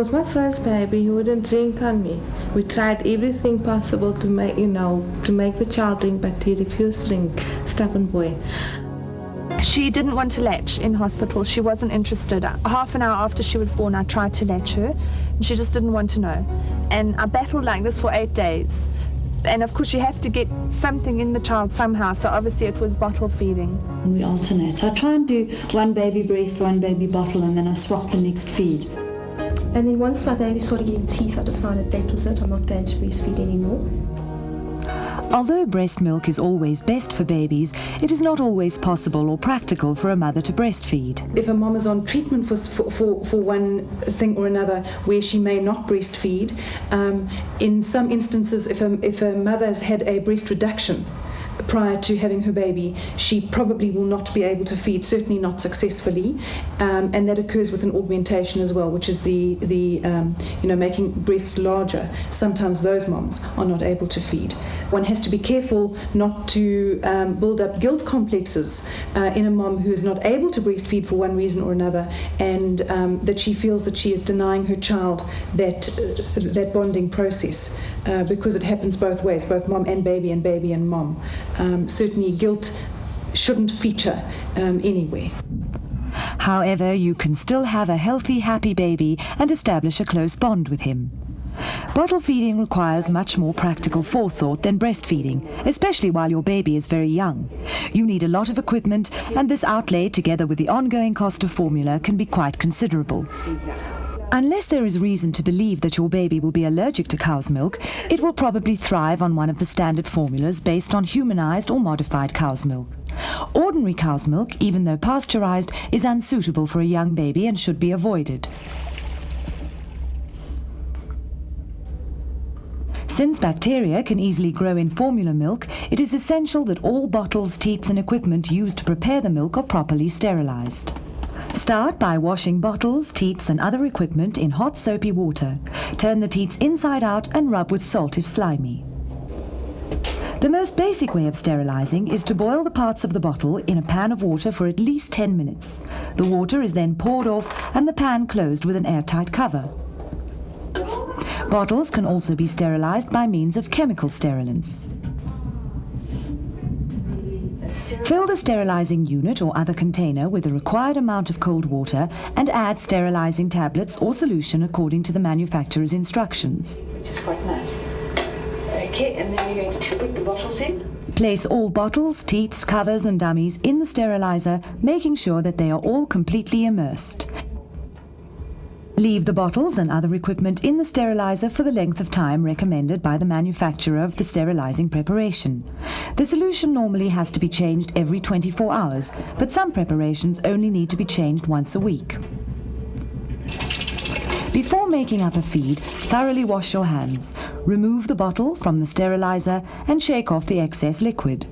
was my first baby. He wouldn't drink on me. We tried everything possible to make the child drink, but he refused to drink. Stubborn boy. She didn't want to latch in hospital. She wasn't interested. Half an hour after she was born, I tried to latch her, and she just didn't want to know. And I battled like this for 8 days. And of course, you have to get something in the child somehow, so obviously it was bottle feeding. We alternate. So I try and do one baby breast, one baby bottle, and then I swap the next feed. And then once my baby started getting teeth, I decided that was it. I'm not going to breastfeed anymore. Although breast milk is always best for babies, it is not always possible or practical for a mother to breastfeed. If a mom is on treatment for one thing or another where she may not breastfeed, in some instances if a mother has had a breast reduction prior to having her baby, she probably will not be able to feed, certainly not successfully, and that occurs with an augmentation as well, which is the making breasts larger. Sometimes those moms are not able to feed. One has to be careful not to build up guilt complexes in a mom who is not able to breastfeed for one reason or another, and that she feels that she is denying her child that bonding process, because it happens both ways, both mom and baby and mom. Certainly guilt shouldn't feature anywhere. However, you can still have a healthy, happy baby and establish a close bond with him. Bottle feeding requires much more practical forethought than breastfeeding, especially while your baby is very young. You need a lot of equipment, and this outlay, together with the ongoing cost of formula, can be quite considerable. Unless there is reason to believe that your baby will be allergic to cow's milk, it will probably thrive on one of the standard formulas based on humanized or modified cow's milk. Ordinary cow's milk, even though pasteurized, is unsuitable for a young baby and should be avoided. Since bacteria can easily grow in formula milk, it is essential that all bottles, teats and equipment used to prepare the milk are properly sterilized. Start by washing bottles, teats and other equipment in hot soapy water. Turn the teats inside out and rub with salt if slimy. The most basic way of sterilizing is to boil the parts of the bottle in a pan of water for at least 10 minutes. The water is then poured off and the pan closed with an airtight cover. Bottles can also be sterilized by means of chemical sterilants. Fill the sterilizing unit or other container with the required amount of cold water and add sterilizing tablets or solution according to the manufacturer's instructions. Which is quite nice. Okay, and then we're going to put the bottles in. Place all bottles, teats, covers and dummies in the sterilizer, making sure that they are all completely immersed. Leave the bottles and other equipment in the sterilizer for the length of time recommended by the manufacturer of the sterilizing preparation. The solution normally has to be changed every 24 hours, but some preparations only need to be changed once a week. Before making up a feed, thoroughly wash your hands. Remove the bottle from the sterilizer and shake off the excess liquid.